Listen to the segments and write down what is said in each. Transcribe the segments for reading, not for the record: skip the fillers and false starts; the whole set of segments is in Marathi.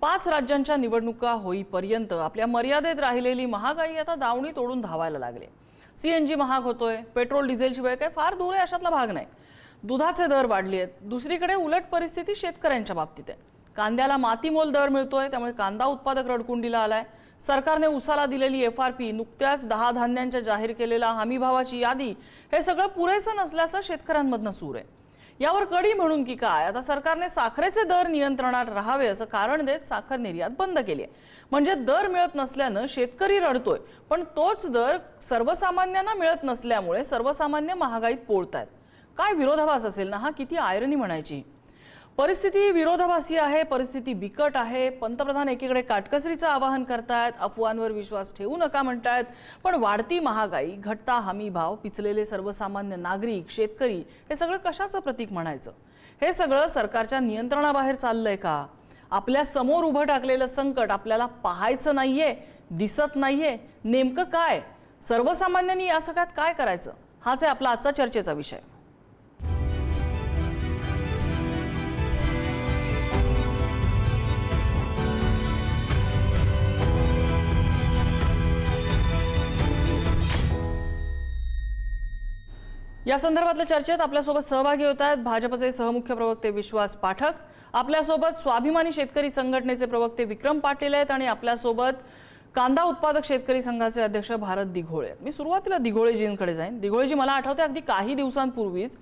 5 राज्यांच्या निवडणुका होईपर्यंत आपल्या मर्यादेत राहिलेली महागाई आता दावणी तोडून धावायला लागली। सीएनजी महाग होतोय, पेट्रोल डिझेलची वेळ काय फार दूर आहे अशातला भाग नाही। दुधाचे दर वाढले आहेत। दुसरीकडे उलट परिस्थिती शेतकऱ्यांच्या बाबतीत आहे। कांद्याला मातीमोल दर मिळतोय, त्यामुळे कांदा उत्पादक रडकुंडीला आलाय। सरकारने उसाला दिलेली एफआरपी, नुकत्याच 10 धान्यांच्या जाहीर केलेला हमी भावाची यादी, हे सगळं पुरेसं नसल्याचं शेतकऱ्यांमधनं सूर आहे। यावर कडी म्हणून की काय आता सरकारने साखरेचे दर नियंत्रणात राहावे असं कारण देत साखर निर्यात बंद केली आहे। म्हणजे दर मिळत नसल्यानं शेतकरी रडतोय, पण तोच दर सर्वसामान्यांना मिळत नसल्यामुळे सर्वसामान्य महागाईत पोळतायत। काय विरोधाभास असेल ना, हा किती आयरनी म्हणायची। परिस्थिती विरोधाभासी आहे, परिस्थिती बिकट आहे। पंतप्रधान एकीकडे काटकसरीचं आवाहन करतायत, अफवांवर विश्वास ठेवू नका म्हणतायत, पण वाढती महागाई, घटता हमी भाव, पिचलेले सर्वसामान्य नागरिक, शेतकरी, हे सगळं कशाचं प्रतीक म्हणायचं? हे सगळं सरकारच्या नियंत्रणाबाहेर चाललंय का? आपल्या समोर उभं टाकलेलं संकट आपल्याला पाहायचं नाहीये, दिसत नाहीये? नेमकं काय? सर्वसामान्यांनी या सगळ्यात काय करायचं? हाच आहे आपला आजचा चर्चेचा विषय। या संदर्भातल्या चर्चेत आपल्यासोबत सहभागी होत आहेत भाजपचे सहमुख्य प्रवक्ते विश्वास पाठक, आपल्यासोबत स्वाभिमानी शेतकरी संघटनेचे प्रवक्ते विक्रम पाटील आहेत आणि आपल्यासोबत कांदा उत्पादक शेतकरी संघाचे अध्यक्ष भारत दिघोळे आहेत। मी सुरुवातीला दिघोळेजींकडे जाईन। दिघोळेजी, मला आठवते अगदी काही दिवसांपूर्वीच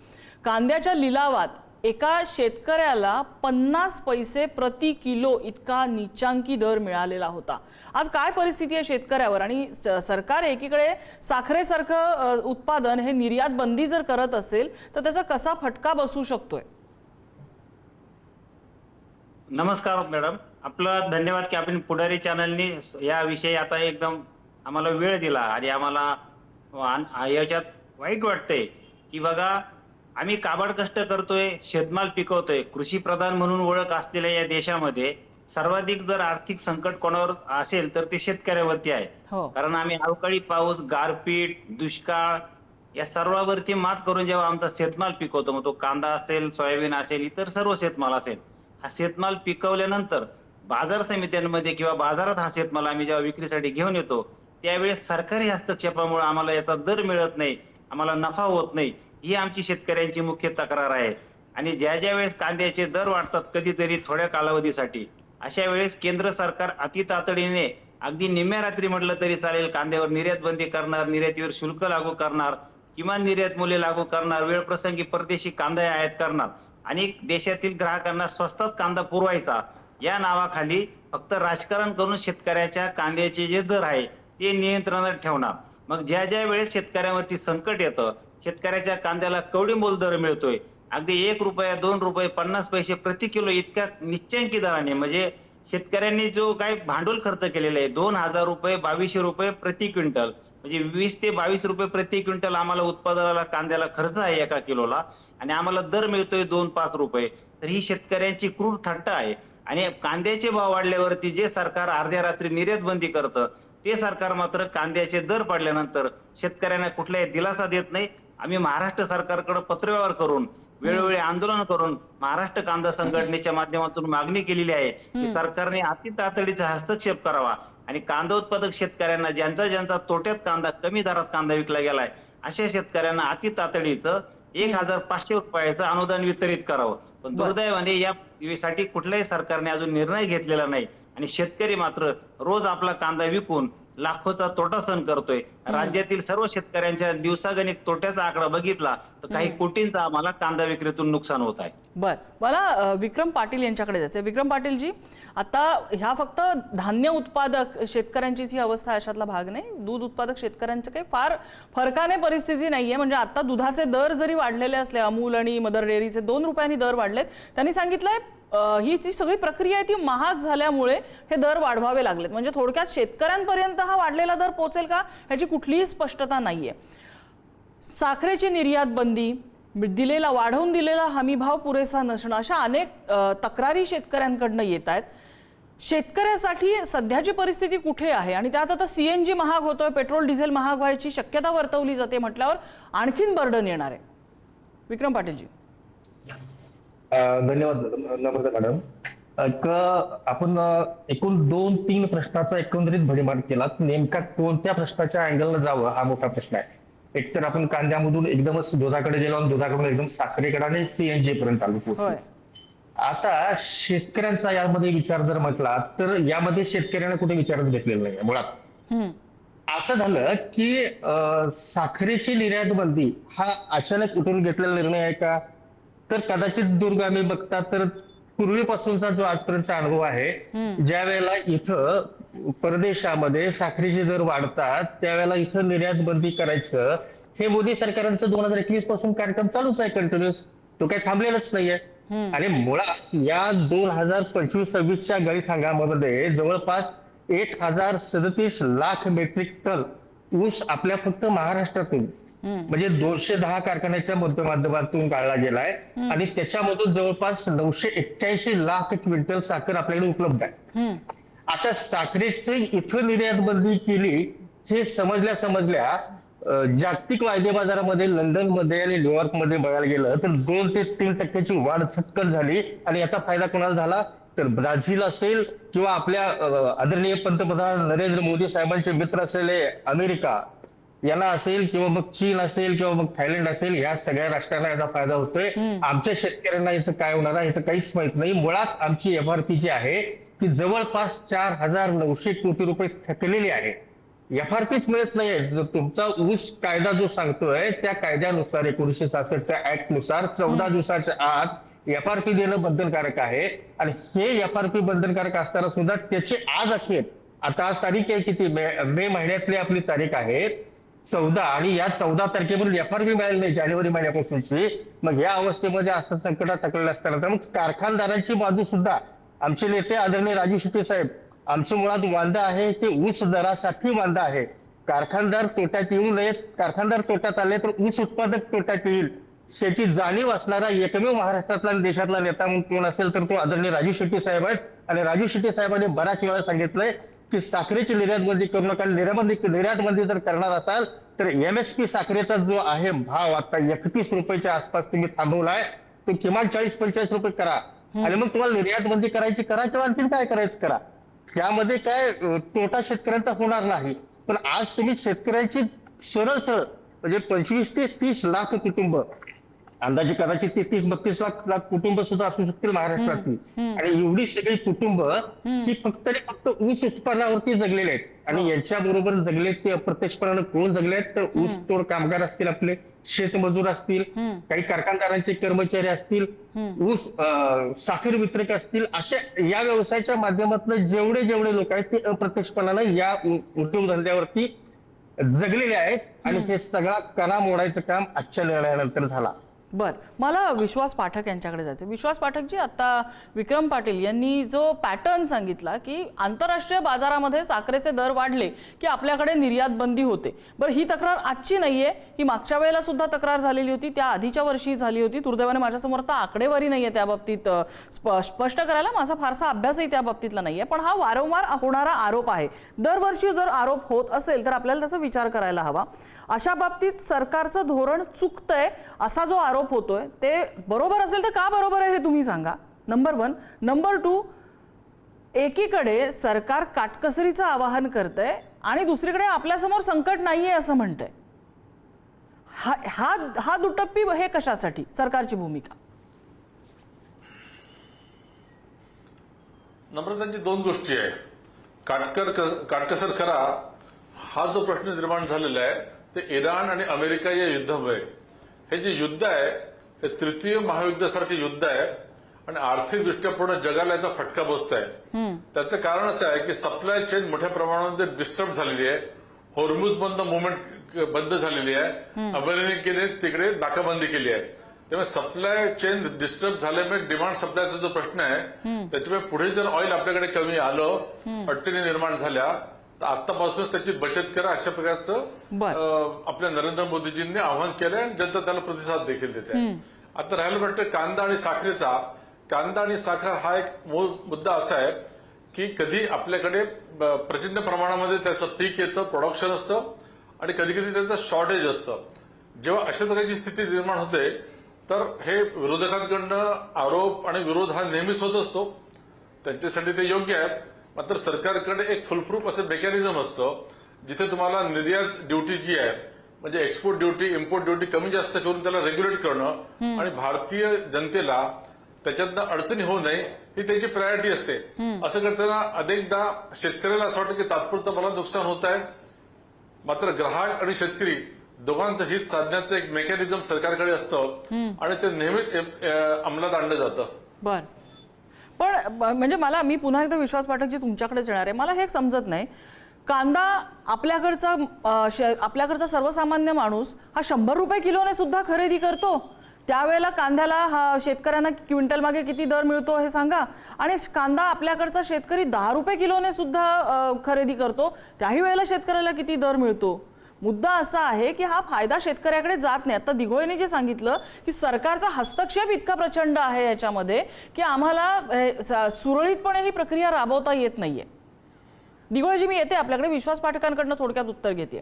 कांद्याच्या लिलावात एका शेतकऱ्याला 50 पैसे प्रति किलो इतका नीचांकी दर मिळालेला होता। आज काय परिस्थिती आहे शेतकऱ्यावर? आणि सरकार एकीकडे साखरेसारखं उत्पादन हे निर्यात बंदी जर करत असेल तर त्याचा कसा फटका बसू शकतोय? नमस्कार मॅडम, आपलं धन्यवाद की आपण पुढारी चॅनलनी या विषयी आता एकदम आम्हाला वेळ दिला। आणि आम्हाला याच्यात वाईट वाटतंय की बघा, आम्ही काबाड कष्ट करतोय, शेतमाल पिकवतोय, कृषी प्रधान म्हणून ओळख असलेल्या या देशामध्ये सर्वाधिक जर आर्थिक संकट कोणावर असेल तर ते शेतकऱ्यावरती आहे। कारण आम्ही अवकाळी पाऊस, गारपीट, दुष्काळ या सर्वांवरती मात करून जेव्हा आमचा शेतमाल पिकवतो, मग तो कांदा असेल, सोयाबीन असेल, इतर सर्व शेतमाल असेल, हा शेतमाल पिकवल्यानंतर बाजार समित्यांमध्ये किंवा बाजारात हा शेतमाल आम्ही जेव्हा विक्रीसाठी घेऊन येतो, त्यावेळेस सरकारी हस्तक्षेपामुळे आम्हाला याचा दर मिळत नाही, आम्हाला नफा होत नाही। ही आमची शेतकऱ्यांची मुख्य तक्रार आहे। आणि ज्या ज्या वेळेस कांद्याचे दर वाढतात कधीतरी थोड्या कालावधीसाठी, अशा वेळेस केंद्र सरकार अति तातडीने, अगदी निम्म्या रात्री म्हटलं तरी चालेल, कांद्यावर निर्यात बंदी करणार, निर्यातीवर शुल्क लागू करणार, किमान निर्यात मूल्य लागू करणार, वेळ प्रसंगी परदेशी कांदा आयात करणार आणि देशातील ग्राहकांना स्वस्तात कांदा पुरवायचा या नावाखाली फक्त राजकारण करून शेतकऱ्याच्या कांद्याचे जे दर आहे ते नियंत्रणात ठेवणार। मग ज्या ज्या वेळेस शेतकऱ्यांवरती संकट येतं, शेतकऱ्याच्या कांद्याला कवडीमोल दर मिळतोय, अगदी 1 रुपया, 2 रुपये, 50 पैसे प्रति किलो इतक्या निश्चयंकी दराने, म्हणजे शेतकऱ्यांनी जो काही भांडवल खर्च केलेला आहे 2000 रुपये, 2200 रुपये प्रति क्विंटल, म्हणजे 20 ते 22 रुपये प्रति क्विंटल आम्हाला उत्पादनाला कांद्याला खर्च आहे एका किलोला, आणि आम्हाला दर मिळतोय 2-5 रुपये। तर ही शेतकऱ्यांची क्रूर थट्टा आहे। आणि कांद्याचे भाव वाढल्यावरती जे सरकार अर्ध्या रात्री निर्यात बंदी करतं, ते सरकार मात्र कांद्याचे दर पडल्यानंतर शेतकऱ्यांना कुठलाही दिलासा देत नाही। आम्ही महाराष्ट्र सरकारकडे पत्रव्यवहार करून, वेळोवेळी आंदोलन करून महाराष्ट्र कांदा संघटनेच्या माध्यमातून मागणी केलेली आहे की सरकारने अति तातडीचा हस्तक्षेप करावा आणि कांदा उत्पादक शेतकऱ्यांना, ज्यांचा तोट्यात कांदा, कमी दरात कांदा विकला गेलाय, अशा शेतकऱ्यांना अति तातडीचं 1500 रुपयाचं अनुदान वितरित करावं। पण दुर्दैवाने यासाठी कुठल्याही सरकारने अजून निर्णय घेतलेला नाही आणि शेतकरी मात्र रोज आपला कांदा विकून लाखोचा तोटा सहन करतोय। राज्यातील सर्व शेतकऱ्यांच्या दिवसागणिक तोट्याचा आकडा बघितला तर काही कोटींचा आम्हाला कांदा विक्रीतून नुकसान होत आहे। बर, मला विक्रम पाटील यांच्याकडे जायचंय। विक्रम पाटील जी, आता ह्या फक्त धान्य उत्पादक शेतकऱ्यांचीच ही अवस्था अशातला भाग नाही, दूध उत्पादक शेतकऱ्यांचं काही फार फरकाने परिस्थिती नाहीये। म्हणजे आता दुधाचे दर जरी वाढलेले असले, अमूल आणि मदर डेअरीचे 2 रुपयांनी दर वाढलेत, त्यांनी सांगितलंय ही जी सगळी प्रक्रिया आहे ती महाग झाल्यामुळे हे दर वाढवावे लागलेत। म्हणजे थोडक्यात शेतकऱ्यांपर्यंत हा वाढलेला दर पोहोचेल का ह्याची कुठलीही स्पष्टता नाहीये। साखरेची निर्यात बंदी, वाढवून दिलेला हमी भाव पुरेसा नसणं, अशा अनेक तक्रारी शेतकऱ्यांकडनं येत आहेत। शेतकऱ्यासाठी सध्याची परिस्थिती कुठे आहे? आणि त्यात आता सीएनजी महाग होतोय, पेट्रोल डिझेल महाग व्हायची शक्यता वर्तवली जाते म्हटल्यावर आणखीन बर्डन येणार आहे। विक्रम पाटील जी, धन्यवाद नम्रता मॅडम। आपण एकूण 2-3 प्रश्नाचा एकंदरीत भडीमार केला. नेमका कोणत्या प्रश्नाच्या अँगलला जावं हा मोठा प्रश्न आहे. एकतर आपण कांद्यामधून एकदमच दुधाकडे गेलो आणि दुधाकडून एकदम साखरेकडे आणि सीएनजी पर्यंत आलो पोहोचलो. होय. आता शेतकऱ्यांचा यामध्ये विचार जर म्हटला तर यामध्ये शेतकऱ्यांना कुठे विचारच घेतलेला नाही मुळात. हम्म. असं झालं की साखरेची निर्यात बंदी हा अचानक उठून घेतलेला निर्णय आहे का, तर कदाचित दूरगामी बघता तर पूर्वीपासूनचा जो आजपर्यंतचा अनुभव आहे, ज्या वेळेला इथं परदेशामध्ये साखरेचे दर वाढतात त्यावेळेला इथं निर्यात बंदी करायचं हे मोदी सरकारांचं 2021 पासून कार्यक्रम चालूच आहे कंटिन्युअस. तो काही थांबलेलाच नाहीये. आणि मुळात या 2025-26च्या गळीत हंगामामध्ये जवळपास 1037 लाख मेट्रिक टन ऊस आपल्या फक्त महाराष्ट्रातून म्हणजे 210 कारखान्याच्या माध्यमातून काढला गेलाय आणि त्याच्यामधून जवळपास 981 लाख क्विंटल साखर आपल्याकडे उपलब्ध आहे. आता साखरेचे इथं निर्यात बंदी केली हे समजल्या जागतिक वायदे बाजारामध्ये लंडनमध्ये आणि न्यूयॉर्कमध्ये बघायला गेलं तर 2 ते 3% वाढ झटकन झाली. आणि याचा फायदा कोणाला झाला तर ब्राझील असेल किंवा आपल्या आदरणीय पंतप्रधान नरेंद्र मोदी साहेबांचे मित्र असलेले अमेरिका याला असेल किंवा मग चीन असेल किंवा मग थायलंड असेल, या सगळ्या राष्ट्रांना याचा फायदा होतोय. आमच्या शेतकऱ्यांना याचं काय होणार आहे याचं काहीच माहित नाही. मुळात आमची एफआरपी जी आहे ती जवळपास 4,900 कोटी रुपये थकलेली आहे. एफआरपीच मिळत नाहीये. तुमचा ऊस कायदा जो सांगतोय त्या कायद्यानुसार 1966 ऍक्ट नुसार 14 दिवसाच्या आत एफआरपी देणं बंधनकारक आहे. आणि हे एफआरपी बंधनकारक असताना सुद्धा त्याचे आज अखेर, आता आज तारीख आहे किती, मे महिन्यातली आपली तारीख आहे 14 आणि या 14 तारखेपर्यंत एफआरपी मिळाली नाही जानेवारी महिन्यापासूनची. मग या अवस्थेमध्ये असं संकटात टाकलेलं असताना मग कारखानदारांची बाजू सुद्धा आमचे नेते आदरणीय राजू शेट्टी साहेब, आमचं मुळात वांदा आहे ते ऊस दरासाठी वांदा आहे. कारखानदार तोट्यात येऊ नयेत. कारखानदार तोट्यात आले तर ऊस उत्पादक तोट्यात येईल. त्याची जाणीव असणारा एकमेव महाराष्ट्रातला आणि देशातला नेता म्हणून कोण असेल तर तो आदरणीय राजू शेट्टी साहेब आहेत. आणि राजू शेट्टी साहेबांनी बऱ्याच वेळा सांगितलंय की साखरेची निर्यात बंदी करू नका. निर्यात बंदी जर करणार असाल तर एमएसपी साखरेचा जो आहे भाव आता 31 रुपयाच्या आसपास तुम्ही थांबवलाय, तो किमान 40-45 रुपये करा. आणि मग तुम्हाला निर्यात बंदी करायची करा किंवा आणखी काय करायचं करा. त्यामध्ये काय तोटा शेतकऱ्यांचा होणार नाही. पण आज तुम्ही शेतकऱ्यांची सरळ म्हणजे 25 ते 30 लाख कुटुंब, अंदाजे कदाचित 33-32 लाख कुटुंब सुद्धा असू शकतील महाराष्ट्रातली. आणि एवढी सगळी कुटुंब ही फक्त आणि फक्त ऊस उत्पादनावरती जगलेले आहेत. आणि यांच्या बरोबर जगलेत ते अप्रत्यक्षपणाने कोण जगलेत तर ऊस तोड कामगार असतील, आपले शेतमजूर असतील, काही कारखानदारांचे कर्मचारी असतील, ऊस साखर वितरक असतील, अशा या व्यवसायाच्या माध्यमातून जेवढे लोक आहेत ते अप्रत्यक्षपणाने या उद्योगधंद्यावरती जगलेले आहेत. आणि हे सगळा कणा मोडायचं काम आजच्या निर्णयानंतर झाला. बर, मला विश्वास पाठक यांच्याकडे जायचं. विश्वास पाठकजी, आता विक्रम पाटील यांनी जो पॅटर्न सांगितला की आंतरराष्ट्रीय बाजारामध्ये साखरेचे दर वाढले की आपल्याकडे निर्यात बंदी होते. बरं, ही तक्रार आजची नाहीये, ही मागच्या वेळेला सुद्धा तक्रार झालेली होती, त्या आधीच्या वर्षी झाली होती. दुर्दैवाने माझ्यासमोर आता आकडेवारी नाहीये त्या बाबतीत स्पष्ट करायला, माझा फारसा अभ्यासही त्या बाबतीतला नाहीये. पण हा वारंवार होणारा आरोप आहे. दरवर्षी जर आरोप होत असेल तर आपल्याला त्याचा विचार करायला हवा. अशा बाबतीत सरकारचं धोरण चुकतंय असा जो आरोप होतोय ते बरोबर असेल तर का बरोबर आहे हे तुम्ही सांगा, नंबर 1. नंबर 2, एकीकडे सरकार काटकसरीचं आवाहन करतंय आणि दुसरीकडे आपल्यासमोर संकट नाहीये असं म्हणतंय. हा दुटप्पी हे कशासाठी सरकारची भूमिका? नम्रतांची 2 गोष्टी आहे. काटकसर करा हा जो प्रश्न निर्माण झालेला आहे ते इराण आणि अमेरिका या युद्धामुळे. हे जे युद्ध आहे हे तृतीय महायुद्धासारखे युद्ध आहे आणि आर्थिकदृष्ट्या पूर्ण जगाला याचा फटका बसतोय. त्याचं कारण असं आहे की सप्लाय चेन मोठ्या प्रमाणामध्ये डिस्टर्ब झालेली आहे. होर्मुझ बंद मुवमेंट बंद झालेली आहे. अमेरिकेने तिकडे नाकाबंदी केली आहे. त्यामुळे सप्लाय चेन डिस्टर्ब झाल्यामुळे डिमांड सप्लायचा जो प्रश्न आहे त्याच्यामुळे पुढे जर ऑइल आपल्याकडे कमी आलं, अडचणी निर्माण झाल्या तर आतापासून त्याची बचत करा अशा प्रकारचं आपल्या नरेंद्र मोदीजींनी आवाहन केलंय आणि जनता त्याला प्रतिसाद देखील देते. आता राहिलं म्हटलं कांदा आणि साखरेचा. कांदा आणि साखर हा एक मूळ मुद्दा असा आहे की कधी आपल्याकडे प्रचंड प्रमाणामध्ये त्याचं पीक येतं, प्रोडक्शन असतं आणि कधी कधी त्याचं शॉर्टेज असतं. जेव्हा अशा प्रकारची स्थिती निर्माण होते तर हे विरोधकांकडनं आरोप आणि विरोध हा नेहमीच होत असतो. त्यांच्यासाठी ते योग्य आहे. मात्र सरकारकडे एक फुलप्रूफ असं मेकॅनिझम असतं जिथे तुम्हाला निर्यात ड्युटी जी आहे म्हणजे एक्सपोर्ट ड्युटी इम्पोर्ट ड्युटी कमी जास्त करून त्याला रेग्युलेट करणं आणि भारतीय जनतेला त्याच्यातनं अडचणी होऊ नये ही त्याची प्रायोरिटी असते. असं करताना अनेकदा शेतकऱ्याला असं वाटतं की तात्पुरतं मला नुकसान होत आहे, मात्र ग्राहक आणि शेतकरी दोघांचं हित साधण्याचं एक मेकॅनिझम सरकारकडे असतं आणि ते नेहमीच अंमलात आणलं जातं. बर, पण म्हणजे मी पुन्हा एकदा विश्वास पाठकजी तुमच्याकडेच येणार आहे. मला हे समजत नाही, कांदा आपल्याकडचा सर्वसामान्य माणूस हा 100 रुपये किलोने सुद्धा खरेदी करतो. त्यावेळेला कांद्याला शेतकऱ्यांना क्विंटल मागे किती दर मिळतो हे सांगा. आणि कांदा आपल्याकडचा शेतकरी 10 रुपये किलोने सुद्धा खरेदी करतो, त्याही वेळेला शेतकऱ्याला किती दर मिळतो. मुद्दा असा आहे की हा फायदा शेतकऱ्याकडे जात नाही. आता दिघोळेने जे सांगितलं की सरकारचा हस्तक्षेप इतका प्रचंड आहे याच्यामध्ये की आम्हाला सुरळीतपणे ही प्रक्रिया राबवता येत नाहीये. दिघोळेजी, मी येते आपल्याकडे, विश्वास पाठकांकडनं थोडक्यात उत्तर घेते.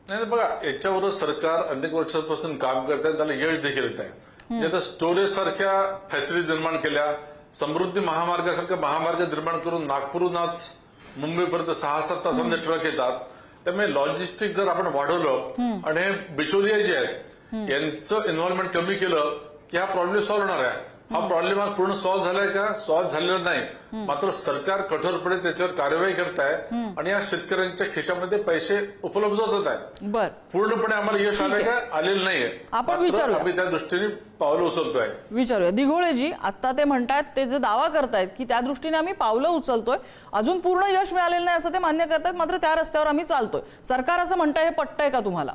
नाही बघा, याच्यावरच सरकार अनेक वर्षांपासून काम करत आहे, त्याला यश देखील येत आहे. आता स्टोरेज सारख्या फॅसिलिटी निर्माण केल्या, समृद्धी महामार्गासारखा महामार्ग निर्माण करून नागपूरहून आज मुंबईपर्यंत 6-7 तासांमध्ये ट्रक येतात. त्यामुळे लॉजिस्टिक जर आपण वाढवलं आणि हे बिचोलिया जे आहेत यांचं इन्व्हॉल्वमेंट कमी केलं की हा प्रॉब्लेम सॉल्व्ह होणार आहे. हा प्रॉब्लेम आज पूर्ण सॉल्व्ह झालाय का? सॉल्व्ह झालेला नाही. मात्र सरकार कठोरपणे त्याच्यावर कार्यवाही करत आहे आणि या शेतकऱ्यांच्या खिशामध्ये पैसे उपलब्ध होत आहेत. बर, पूर्णपणे आम्हाला यश आलंय का? आलेलं नाहीये. आपण विचारूया. आम्ही त्या दृष्टीने पावलं उचलतोय. विचारूया दिघोळेजी, आता ते म्हणतायत, ते जे दावा करतायत की त्या दृष्टीने आम्ही पावलं उचलतोय, अजून पूर्ण यश मिळालेलं नाही असं ते मान्य करतायत, मात्र त्या रस्त्यावर आम्ही चालतोय. सरकार असं म्हणताय, हे पटतंय का तुम्हाला?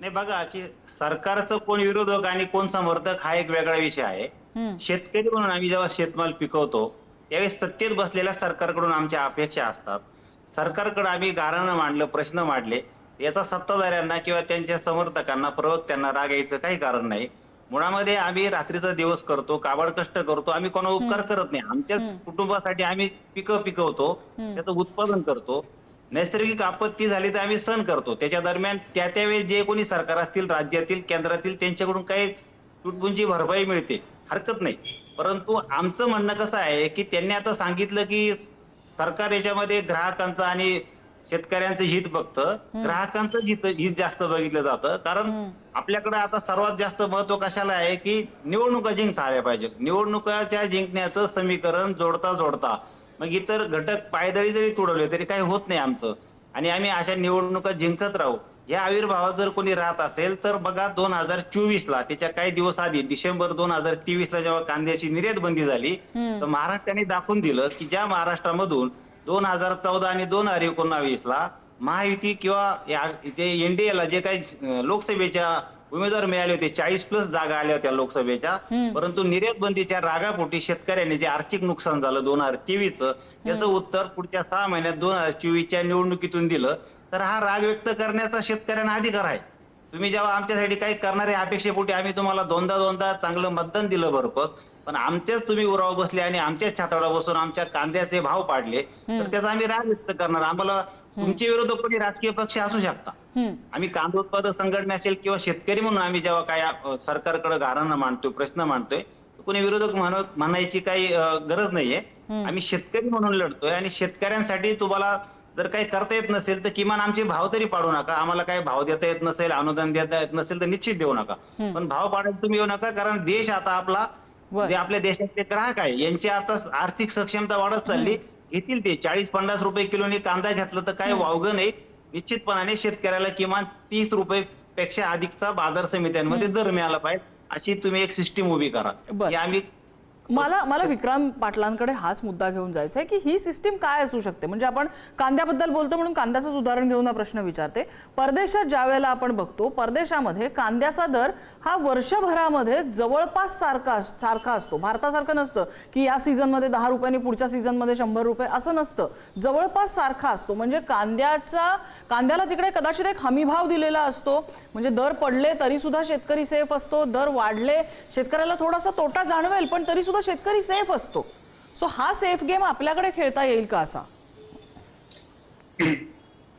नाही बघा, की सरकारचं कोण विरोधक आणि कोण समर्थक हा एक वेगळा विषय आहे. शेतकरी म्हणून आम्ही जेव्हा शेतमाल पिकवतो त्यावेळेस सत्तेत बसलेल्या सरकारकडून आमच्या अपेक्षा असतात. सरकारकडे आम्ही गाऱ्हाणं मांडलं, प्रश्न मांडले, याचा सत्ताधाऱ्यांना किंवा त्यांच्या समर्थकांना, प्रवक्त्यांना राग यायचं काही कारण नाही. मुळामध्ये आम्ही रात्रीचा दिवस करतो, काबाड कष्ट करतो, आम्ही कोणा उपकार करत नाही. आमच्याच कुटुंबासाठी आम्ही पिकं पिकवतो, त्याचं उत्पादन करतो. नैसर्गिक आपत्ती झाली तर आम्ही सहन करतो. त्याच्या दरम्यान त्यावेळी जे कोणी सरकार असतील, राज्यातील, केंद्रातील, त्यांच्याकडून काही तुटपुंजी भरपाई मिळते, हरकत नाही. परंतु आमचं म्हणणं कसं आहे की त्यांनी आता सांगितलं की सरकार याच्यामध्ये ग्राहकांचं आणि शेतकऱ्यांचं हित बघतं. ग्राहकांचं हित जास्त बघितलं जातं, कारण आपल्याकडे आता सर्वात जास्त महत्व कशाला आहे की निवडणुका जिंकता आल्या पाहिजे. निवडणुकाच्या जिंकण्याचं समीकरण जोडता मग इतर घटक पायदळी जरी तुडवले तरी काही होत नाही आमचं, आणि आम्ही अशा निवडणुका जिंकत राहू. या आविर्भावात जर कोणी राहत असेल तर बघा, 2024ला त्याच्या काही दिवस आधी डिसेंबर 2023ला जेव्हा कांद्याची निर्यात बंदी झाली तर महाराष्ट्राने दाखवून दिलं की ज्या महाराष्ट्रामधून 2014 आणि 2019ला महायुती किंवा एनडीएला जे काही लोकसभेच्या उमेदवार मिळाले होते, 40+ जागा आल्या होत्या लोकसभेच्या, परंतु निर्यात बंदीच्या रागापोटी शेतकऱ्यांनी जे आर्थिक नुकसान झालं 2023चं, याचं उत्तर पुढच्या 6 महिन्यात 2024च्या निवडणुकीतून दिलं. तर हा राग व्यक्त करण्याचा शेतकऱ्यांना अधिकार आहे. तुम्ही जेव्हा आमच्यासाठी काही करणाऱ्या अपेक्षेपोटी आम्ही तुम्हाला दोनदा चांगलं मतदान दिलं भरपस, पण आमच्याच तुम्ही उराव बसले आणि आमच्याच छातावर बसून आमच्या कांद्याचे भाव पाडले, तर त्याचा आम्ही राग व्यक्त करणार. आम्हाला तुमचे विरोधक कोणी राजकीय पक्ष असू शकता, आम्ही कांदा उत्पादक संघटना असेल किंवा शेतकरी म्हणून आम्ही जेव्हा काय सरकारकडे गाऱ्हाणं मांडतोय, प्रश्न मांडतोय, कोणी विरोधक म्हणायची काही गरज नाहीये. आम्ही शेतकरी म्हणून लढतोय आणि शेतकऱ्यांसाठी तुम्हाला जर काही करता येत नसेल तर किमान आमचे भाव तरी पाडू नका. आम्हाला काही भाव देता येत नसेल, अनुदान देता येत नसेल तर निश्चित देऊ नका, पण भाव पाडायला तुम्ही येऊ नका. कारण देश आता आपला, जे आपल्या देशातले ग्राहक आहे यांची आता आर्थिक सक्षमता वाढत चालली. घेतील ते 40-50 रुपये किलोनी कांदा घेतला तर काही वावगं नाही. निश्चितपणाने शेतकऱ्याला किमान 30 रुपये पेक्षा अधिकचा बाजार समित्यांमध्ये दर मिळाला पाहिजे, अशी तुम्ही एक सिस्टीम उभी करा. की आम्ही मला विक्रांत पाटलांकडे हाच मुद्दा घेऊन जायचा आहे की ही सिस्टीम काय असू शकते. म्हणजे आपण कांद्याबद्दल बोलतो म्हणून कांद्याचंच उदाहरण घेऊन हा प्रश्न विचारते. परदेशात ज्या वेळेला आपण बघतो, परदेशामध्ये कांद्याचा दर हा वर्षभरामध्ये जवळपास सारखा असतो. भारतासारखं नसतं की या सीझनमध्ये 10 रुपयांनी पुढच्या सीझनमध्ये 100 रुपये असं नसतं, जवळपास सारखा असतो. म्हणजे कांद्याला तिकडे कदाचित एक हमीभाव दिलेला असतो. म्हणजे दर पडले तरी सुद्धा शेतकरी सेफ असतो, दर वाढले शेतकऱ्याला थोडासा तोटा जाणवेल पण तरी सुद्धा शेतकरी सेफ असतो. सो हा सेफ गेम आपल्याकडे खेळता येईल का असा?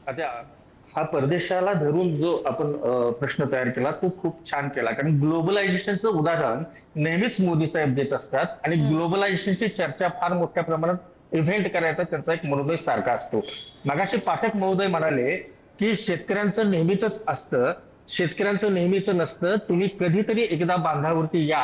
आता हा परदेशाला धरून जो आपण प्रश्न तयार केला तो खूप छान केला. कारण ग्लोबलायझेशनचं उदाहरण नेहमीच मोदी साहेब देत असतात आणि ग्लोबलायझेशनची चर्चा फार मोठ्या प्रमाणात इव्हेंट करायचा त्यांचा एक मनोदय सारखा असतो. मगाशी पाठक महोदय म्हणाले की शेतकऱ्यांचं नेहमीच असतं, शेतकऱ्यांचं नेहमीच नसतं. तुम्ही कधीतरी एकदा बांधावरती या,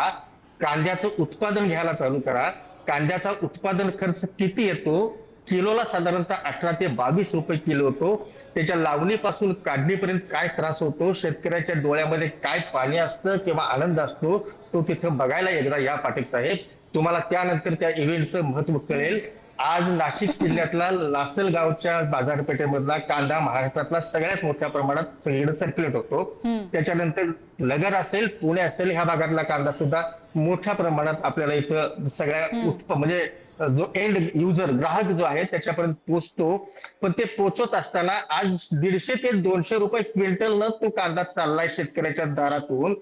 कांद्याचं उत्पादन घ्यायला चालू करा. कांद्याचा उत्पादन खर्च किती येतो? किलोला साधारणतः 18 ते 22 रुपये किलो होतो. त्याच्या लावणीपासून काढणीपर्यंत काय त्रास होतो, शेतकऱ्याच्या डोळ्यामध्ये काय पाणी असतं किंवा आनंद असतो, तो तिथं बघायला एकदा या पाटील साहेब. तुम्हाला त्यानंतर त्या इव्हेंटचं महत्व कळेल. आज नाशिक जिल्ह्यातला लासलगावच्या बाजारपेठेमधला कांदा महाराष्ट्रातला सगळ्यात मोठ्या प्रमाणात सगळीकडे सर्क्युलेट होतो. त्याच्यानंतर नगर असेल, पुणे असेल, ह्या भागातला कांदा सुद्धा मोठ्या प्रमाणात आपल्याला इथं सगळ्या म्हणजे जो एंड युजर ग्राहक जो आहे त्याच्यापर्यंत पोहोचतो. पण ते पोहोचत असताना आज 150 ते 200 रुपये क्विंटलनं तो कांदा चाललाय शेतकऱ्याच्या दारातून.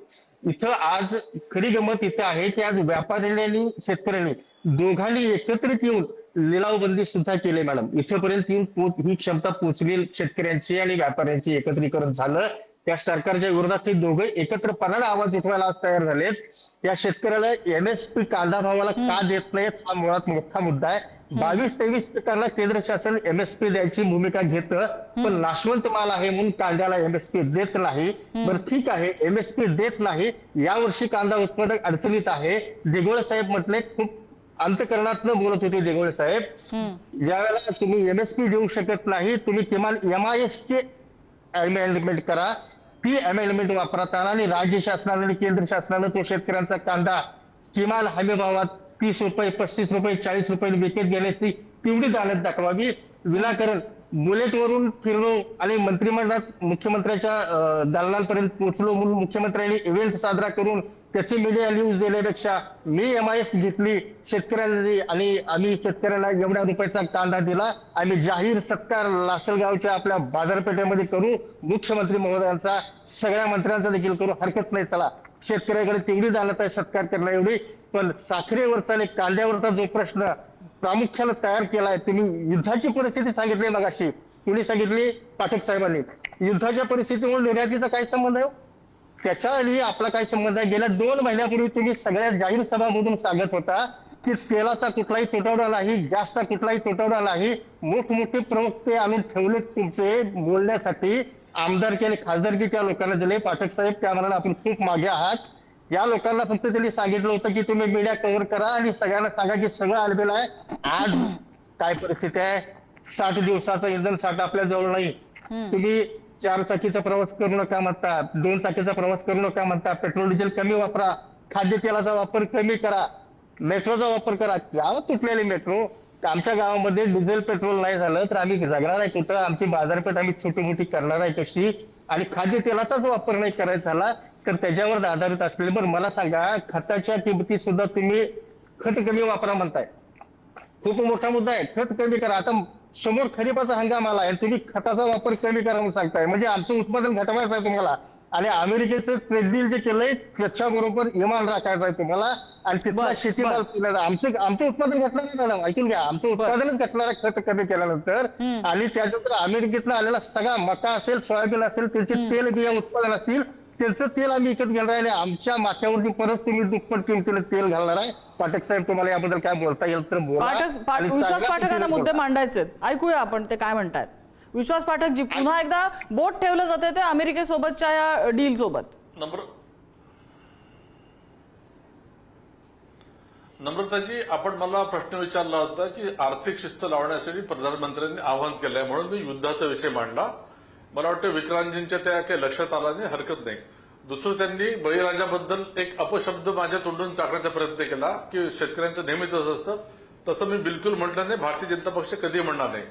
इथं आज खरी गंमत इथं आहे की आज व्यापाऱ्यांनी आणि शेतकऱ्यांनी दोघांनी एकत्रित येऊन लिलावबंदी सुद्धा केली मॅडम. इथपर्यंत येऊन ही क्षमता पोहोचली शेतकऱ्यांची आणि व्यापाऱ्यांची एकत्रीकरण झालं. त्या सरकारच्या विरोधात हे दोघे एकत्रपणाने आवाज उठवायला आज तयार झालेत. या शेतकऱ्याला एमएसपी कांदा भावाला का देत नाहीत हा मुळात मोठा मुद्दा आहे. 22-23 पिकांना केंद्र शासन एमएसपी द्यायची भूमिका घेतं, पण नाशवंत माल आहे म्हणून कांद्याला एमएसपी देत नाही. बरं ठीक आहे, एमएसपी देत नाही. यावर्षी कांदा उत्पादक अडचणीत आहे. देगोळे साहेब म्हटले, खूप अंतकरणातनं बोलत होते देगोळे साहेब, ज्यावेळेला तुम्ही एमएसपी देऊ शकत नाही, तुम्ही किमान MIS चे अमेंडमेंट करा. ती अमेंडमेंट वापरताना आणि राज्य शासनाने आणि केंद्र शासनाने तो शेतकऱ्यांचा कांदा किमान हमी भावात 30 रुपये, 35 रुपये, 40 रुपये विकत घेण्याची तेवढी दालत दाखवावी. विनाकारण बुलेटवरून फिरलो आणि मंत्रिमंडळात मुख्यमंत्र्यांच्या दालनांपर्यंत पोहोचलो म्हणून मुख्यमंत्र्यांनी इव्हेंट साजरा करून त्याची मीडिया न्यूज देण्यापेक्षा मी MIS घेतली शेतकऱ्यांनी आणि आम्ही शेतकऱ्यांना एवढ्या रुपयाचा कांदा दिला, आम्ही जाहीर सत्कार लासलगावच्या आपल्या बाजारपेठेमध्ये करू, मुख्यमंत्री महोदयांचा सगळ्या मंत्र्यांचा देखील करू, हरकत नाही. चला, शेतकऱ्याकडे तेवढी दालत आहे सत्कार करण्या एवढी. पण साखरेवरचा आणि कांद्यावरचा जो प्रश्न प्रामुख्याने तयार केलाय, तुम्ही युद्धाची परिस्थिती सांगितली मगाशी, कुणी सांगितली? पाठक साहेबांनी. युद्धाच्या परिस्थितीमुळे निर्यातीचा काय संबंध आहे? त्याच्या आणि आपला काय संबंध आहे? गेल्या 2 महिन्यापूर्वी तुम्ही सगळ्या जाहीर सभामधून सांगत होता की तेलाचा कुठलाही तुटवडा नाही, गॅसचा कुठलाही तुटवडा नाही. मोठमोठे प्रवक्ते आणून ठेवलेत तुमचे बोलण्यासाठी. आमदारकी आणि खासदारकी त्या लोकांना दिले. पाठक साहेब, त्या मनाने आपण खूप मागे आहात. या लोकांना फक्त त्यांनी सांगितलं होतं की तुम्ही मीडिया कव्हर करा आणि सगळ्यांना सांगा की सगळं आलेलं आहे. आज काय परिस्थिती आहे? 60 दिवसाचा इंधन साठा आपल्या जवळ नाही. तुम्ही 4 चाकीचा प्रवास करू नका म्हणता, 2 चाकीचा प्रवास करू नका म्हणता, पेट्रोल डिझेल कमी वापरा, खाद्यतेलाचा वापर कमी करा, मेट्रोचा वापर करा. गावात तुटलेली मेट्रो, आमच्या गावामध्ये डिझेल पेट्रोल नाही झालं तर आम्ही जगणार आहे कुठं? आमची बाजारपेठ आम्ही छोटी मोठी करणार आहे कशी? आणि खाद्यतेलाचाच वापर नाही करायचा झाला तर त्याच्यावर आधारित असलेले. बरं मला सांगा, खताच्या किमती सुद्धा तुम्ही खत कमी वापरा म्हणताय, खूप मोठा मुद्दा आहे. खत कमी करा. आता समोर खरीपाचा हंगाम आला आहे, तुम्ही खताचा वापर कमी करा म्हणून सांगताय. म्हणजे आमचं उत्पादन घटवायचं आहे तुम्हाला. आणि अमेरिकेचं ट्रेड डील जे केलंय त्याच्याबरोबर इमान राखायचं आहे तुम्हाला. आणि तिथला शेतीमाल आमचं उत्पादन घटणार नाही मॅडम, ऐकून घ्या. आमचं उत्पादनच घटणार आहे खत कमी केल्यानंतर. आणि त्याच्यानंतर अमेरिकेतला आलेला सगळा मका असेल, सोयाबीन असेल, त्यांचे तेल बिया उत्पादन असतील, त्यांचं तेल आम्ही विकत घेणार आहे आणि आमच्या माथ्यावरती परत तुम्ही दुप्पट किमतीने तेल घालणार आहे. पाठक साहेब, तुम्हाला याबद्दल काय बोलता येईल तर बोला. विश्वास पाठकांना मुद्दे मांडायचे, ऐकूया आपण ते काय म्हणतात. विश्वास पाठक जी, पुन्हा एकदा बोट ठेवलं जाते ते अमेरिकेसोबतच्या या डील सोबत. नम्रताजी, आपण मला प्रश्न विचारला होता की आर्थिक शिस्त लावण्यासाठी प्रधानमंत्र्यांनी आवाहन केलंय म्हणून मी युद्धाचा विषय मांडला. मला वाटतं विक्रांतजींच्या त्या काही लक्षात आला नाही, हरकत नाही. दुसरं, त्यांनी बळीराजाबद्दल एक अपशब्द माझ्या तोंडून टाकण्याचा प्रयत्न केला की शेतकऱ्यांचं नेहमीच असं असतं. तसं मी बिलकुल म्हटलं नाही, भारतीय जनता पक्ष कधी म्हणणार नाही.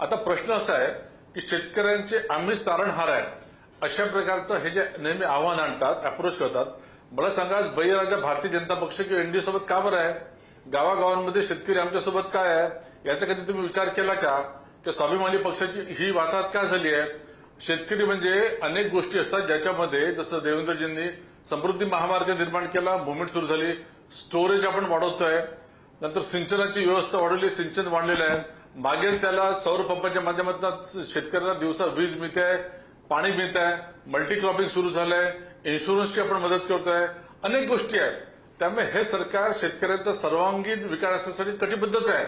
आता प्रश्न असा आहे की शेतकऱ्यांचे आम्हीच तारणहार आहेत अशा प्रकारचं हे जे नेहमी आव्हान आणतात, अप्रोच करतात. मला सांगा, आज बळीराजा भारतीय जनता पक्ष किंवा एनडीए सोबत का बरं आहे? गावागावांमध्ये शेतकरी आमच्यासोबत काय आहे याचा कधी तुम्ही विचार केला का? की स्वाभिमानी पक्षाची ही वाताहत का झाली आहे? शेतकरी म्हणजे अनेक गोष्टी असतात ज्याच्यामध्ये, जसं देवेंद्रजींनी समृद्धी महामार्ग निर्माण केला, मुवमेंट सुरू झाली, स्टोरेज आपण वाढवतोय, नंतर सिंचनाची व्यवस्था वाढवली, सिंचन वाढलेलं आहे, मागेल त्याला सौर पंपाच्या माध्यमातून शेतकऱ्यांना दिवसा वीज मिळते आहे, पाणी मिळत आहे, मल्टी क्रॉपिंग सुरू झालंय, इन्शुरन्सची आपण मदत करतोय, अनेक गोष्टी आहेत. त्यामुळे हे सरकार शेतकऱ्यांचा सर्वांगीण विकासासाठी कटिबद्धच आहे.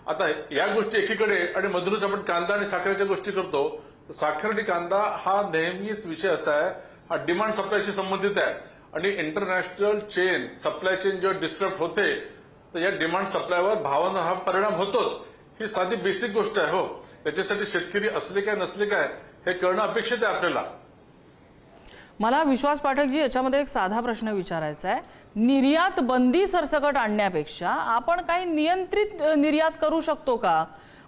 आता या गोष्टी एकीकडे आणि मधूनच आपण कांदा आणि साखरेच्या गोष्टी करतो. तर साखर आणि कांदा हा नेहमीच विषय असा आहे, हा डिमांड सप्लायशी संबंधित आहे आणि इंटरनॅशनल चेन सप्लाय चेन जेव्हा डिस्टर्ब होते तर या डिमांड सप्लायवर भावांना हा परिणाम होतोच. ही साधी बेसिक गोष्ट आहे. हो, त्याच्यासाठी शेतकरी असले काय नसले काय हे कळणं अपेक्षित आहे आपल्याला. मला विश्वास पाठकजी याच्यामध्ये एक साधा प्रश्न विचारायचा आहे. निर्यात बंदी सरसकट आणण्यापेक्षा आपण काही नियंत्रित निर्यात करू शकतो का?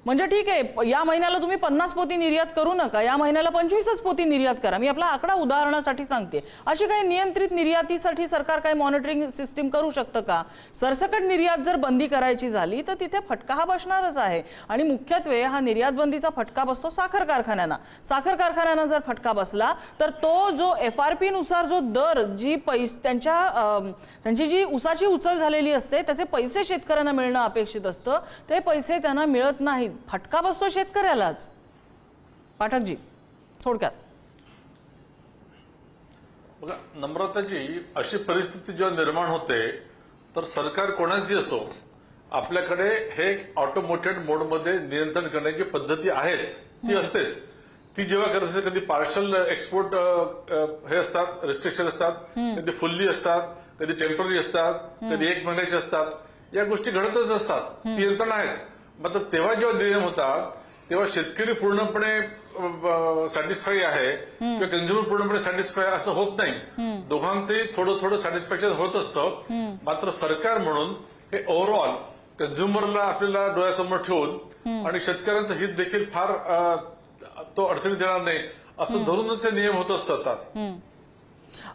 म्हणजे ठीक आहे, या महिन्याला तुम्ही 50 पोती निर्यात करू नका, या महिन्याला 25च पोती निर्यात करा. मी आपला आकडा उदाहरणासाठी सांगते. अशी काही नियंत्रित निर्यातीसाठी सरकार काही मॉनिटरिंग सिस्टीम करू शकतं का? सरसकट निर्यात जर बंदी करायची झाली तर तिथे फटका हा बसणारच आहे आणि मुख्यत्वे हा निर्यात बंदीचा फटका बसतो साखर कारखान्यांना. साखर कारखान्यांना जर फटका बसला तर तो जो FRP नुसार जो दर जी त्यांची जी उसाची उचल झालेली असते त्याचे पैसे शेतकऱ्यांना मिळणं अपेक्षित असतं, ते पैसे त्यांना मिळत नाहीत. फटका बसतो शेतकऱ्यालाच. पाठकजी थोडक्यात. बघा नम्रताजी, अशी परिस्थिती जेव्हा निर्माण होते तर सरकार कोणाची असो आपल्याकडे हे ऑटोमेटेड मोडमध्ये नियंत्रण करण्याची पद्धती आहेच, ती असतेच. ती जेव्हा करत असते कधी पार्शल एक्सपोर्ट हे असतात, रिस्ट्रिक्शन असतात, कधी फुल्ली असतात, कधी टेम्पररी असतात, कधी 1 महिन्याचे असतात. या गोष्टी घडतच असतात, ती यंत्रणा आहेच. मात्र तेव्हा जेव्हा नियम होता तेव्हा शेतकरी पूर्णपणे सॅटिस्फाई आहे किंवा कन्झ्युमर पूर्णपणे सॅटिस्फाय असं होत नाही. दोघांचंही थोडं थोडं सॅटिस्फॅक्शन होत असतं. मात्र सरकार म्हणून हे ओव्हरऑल कन्झ्युमरला आपल्याला डोळ्यासमोर ठेवून आणि शेतकऱ्यांचं हित देखील फार तो अडचणीत येणार नाही असं धरूनच हे नियम होत असतात.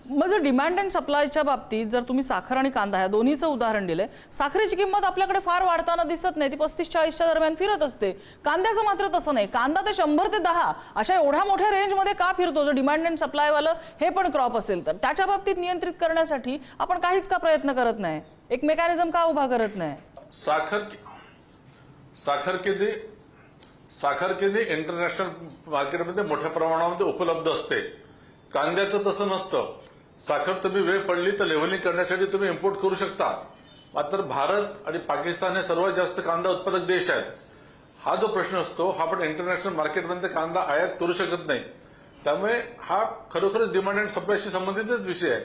मग जर डिमांड अँड सप्लायच्या बाबतीत जर तुम्ही साखर आणि कांदा या दोन्हीचं उदाहरण दिलंय, साखरेची किंमत आपल्याकडे फार वाढताना दिसत नाही, ती 35-40च्या दरम्यान फिरत असते. कांद्याचं मात्र तसं नाही. कांदा ते 100 ते 10 अशा एवढ्या मोठ्या रेंजमध्ये का फिरतो? जर डिमांड अँड सप्लायवालं हे पण क्रॉप असेल तर त्याच्या बाबतीत नियंत्रित करण्यासाठी आपण काहीच का प्रयत्न करत नाही? एक मेकॅनिझम का उभा करत नाही? साखर केंद्रे इंटरनॅशनल मार्केटमध्ये मोठ्या प्रमाणामध्ये उपलब्ध असते. कांद्याचं तसं नसतं. साखर तुम्ही वेळ पडली तर लेव्हलिंग करण्यासाठी तुम्ही इम्पोर्ट करू शकता. मात्र भारत आणि पाकिस्तान हे सर्वात जास्त कांदा उत्पादक देश आहेत. हा जो प्रश्न असतो हा आपण इंटरनॅशनल मार्केटमध्ये कांदा आयात करू शकत नाही. त्यामुळे हा खरोखरच डिमांड अँड सप्लायशी संबंधितच विषय आहे.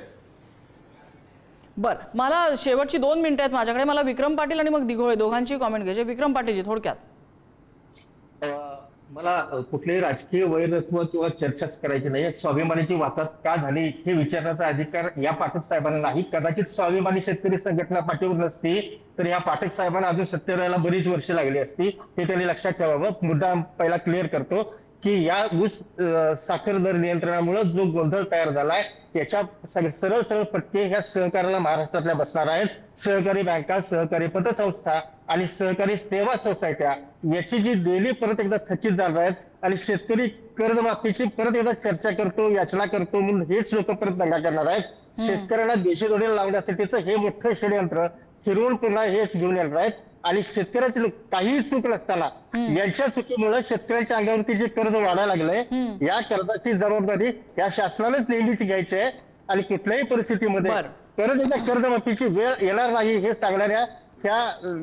बरं, मला शेवटची 2 मिनिटं आहेत माझ्याकडे. मला विक्रम पाटील आणि मग दिघोळे दोघांची कॉमेंट घ्यायची. विक्रम पाटीलजी थोडक्यात. मला कुठलेही राजकीय वैरत्व किंवा चर्चाच करायची नाही. स्वाभिमानीची वाताहत का झाली हे विचारण्याचा अधिकार या पाठक साहेबांना नाही. कदाचित स्वाभिमानी शेतकरी संघटना पाठीवर नसती तर या पाठक साहेबांना अजून सत्तेवर यायला बरीच वर्ष लागली असती. हे त्यांनी लक्षात ठेवावं. मुद्दा पहिला क्लिअर करतो की या ऊस साखर दर नियंत्रणामुळे जो गोंधळ तयार झालाय त्याच्या सरळ सरळ फटके ह्या सहकार्याला महाराष्ट्रातल्या बसणार आहेत. सहकारी बँका, सहकारी पतसंस्था आणि सहकारी सेवा सोसायट्या याची जी डेली परत एकदा थकीत झाल्या आहेत आणि शेतकरी कर्जमाफीची परत एकदा चर्चा करतो, याचना करतो म्हणून हेच लोक परत दंगा करणार आहेत. शेतकऱ्यांना देशोधडीला लावण्यासाठीचं हे मोठं षडयंत्र फिरवून पुन्हा हेच घेऊन येणार आहेत. आणि शेतकऱ्याची काही चूक नसताना यांच्या चुकीमुळे शेतकऱ्यांच्या अंगावरती जे कर्ज वाढायला लागलंय, या कर्जाची जबाबदारी या शासनानेच नेहमीच घ्यायची आहे. आणि कुठल्याही परिस्थितीमध्ये परत एकदा कर्जमाफीची वेळ येणार नाही हे सांगणाऱ्या त्या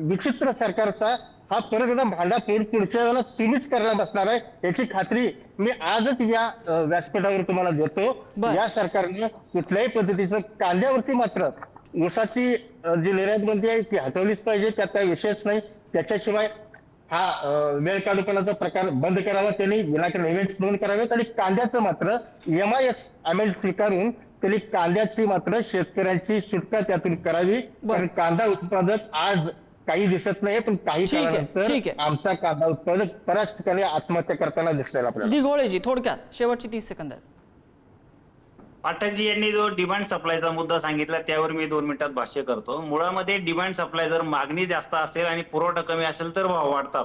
विचित्र सरकारचा हा परत एकदा भांडाफोड पुढच्या वेळेला तुम्हीच करायला बसणार आहे याची खात्री मी आजच या व्यासपीठावर तुम्हाला देतो. या सरकारने कुठल्याही पद्धतीचं कांद्यावरती मात्र ऊसाची जी निर्यात बंदी आहे ती हटवलीच पाहिजे, त्यात काही विषयच नाही. त्याच्याशिवाय हा वेळ काढूपणाचा प्रकार बंद करावा, त्यांनी विनाकारण इव्हेंट्स नोंद करावेत. आणि कांद्याचं मात्र MIS अमेंड स्वीकारून त्यांनी कांद्याची मात्र शेतकऱ्यांची सुटका त्यातून करावी. कारण कांदा उत्पादक आज काही दिसत नाही पण काही काळानंतर आमचा कांदा उत्पादक बऱ्याच ठिकाणी आत्महत्या करताना दिसलेला आपल्याला. दिघोळेजी थोडक्यात शेवटची 30 सेकंद आहेत. पाठकजी यांनी जो डिमांड सप्लायचा मुद्दा सांगितला त्यावर मी 2 मिनिटात भाष्य करतो. मुळामध्ये डिमांड सप्लाय जर मागणी जास्त असेल आणि पुरवठा कमी असेल तर भाव वाढतात,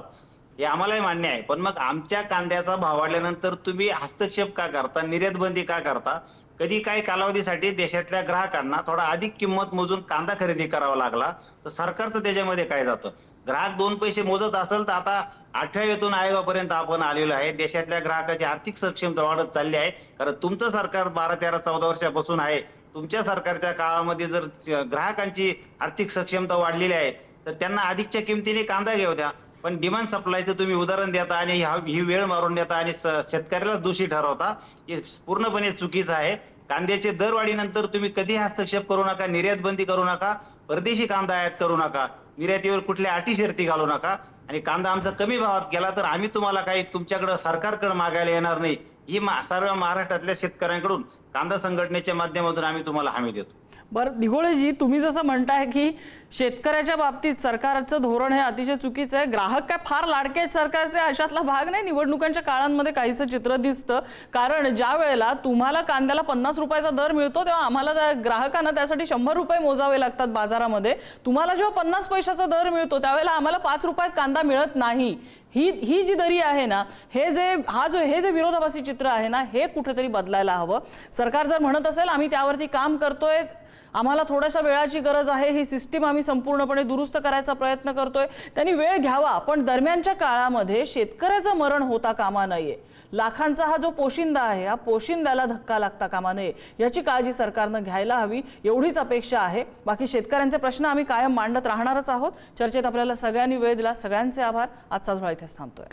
हे आम्हालाही मान्य आहे. पण मग आमच्या कांद्याचा भाव वाढल्यानंतर तुम्ही हस्तक्षेप का करता, निर्यात बंदी का करता? कधी काही कालावधीसाठी देशातल्या ग्राहकांना थोडा अधिक किंमत मोजून कांदा खरेदी करावा लागला तर सरकारचं त्याच्यामध्ये काय जातं? ग्राहक 2 पैसे मोजत असेल तर आता 8व्या वेतन आयोगापर्यंत आपण आलेलो आहे. देशातल्या ग्राहकाची आर्थिक सक्षमता वाढत चालली आहे. कारण तुमचं सरकार 12, 13, 14 वर्षापासून आहे. तुमच्या सरकारच्या काळामध्ये जर ग्राहकांची आर्थिक सक्षमता वाढलेली आहे तर त्यांना अधिकच्या किमतीने कांदा घेऊ द्या. पण डिमांड सप्लायचं तुम्ही उदाहरण देता आणि ही वेळ मारून देता आणि शेतकऱ्याला दोषी ठरवता, हे पूर्णपणे चुकीचं आहे. कांद्याचे दरवाढीनंतर तुम्ही कधी हस्तक्षेप करू नका, निर्यात बंदी करू नका, परदेशी कांदा आयात करू नका, निर्यातीवर कुठल्या अटी शर्ती घालू नका. आणि कांदा आमचा कमी भावात गेला तर आम्ही तुम्हाला काही तुमच्याकडे सरकारकडे मागायला येणार नाही. ही सर्व महाराष्ट्रातल्या शेतकऱ्यांकडून कांदा संघटनेच्या माध्यमातून आम्ही तुम्हाला हमी देतो. बरं दिघोळेजी, तुम्ही जसं म्हणताय की शेतकऱ्याच्या बाबतीत सरकारचं धोरण हे अतिशय चुकीचं आहे, ग्राहक काय फार लाडके आहेत सरकारचे अशातला भाग नाही. निवडणुकांच्या काळांमध्ये काहीसं चित्र दिसतं. कारण ज्या वेळेला तुम्हाला कांद्याला 50 रुपयाचा दर मिळतो तेव्हा आम्हाला ग्राहकांना त्यासाठी 100 रुपये मोजावे लागतात बाजारामध्ये. तुम्हाला जेव्हा 50 पैशाचा दर मिळतो त्यावेळेला आम्हाला 5 रुपयात कांदा मिळत नाही. ही जी दरी आहे ना, हे जे विरोधाभासी चित्र आहे ना, हे कुठेतरी बदलायला हवं. सरकार जर म्हणत असेल आम्ही त्यावरती काम करतोय, आम्हाला थोड्याशा वेळाची गरज आहे, ही सिस्टीम आम्ही संपूर्णपणे दुरुस्त करायचा प्रयत्न करतोय, त्यांनी वेळ घ्यावा. पण दरम्यानच्या काळामध्ये शेतकऱ्याचं मरण होता कामा नये. लाखांचा हा जो पोशिंदा आहे, हा पोशिंद्याला धक्का लागता कामा नये, याची काळजी सरकारनं घ्यायला हवी, एवढीच अपेक्षा आहे. बाकी शेतकऱ्यांचे प्रश्न आम्ही कायम मांडत राहणारच आहोत. चर्चेत आपल्याला सगळ्यांनी वेळ दिला, सगळ्यांचे आभार. आजचा धुळा इथेच थांबतोय.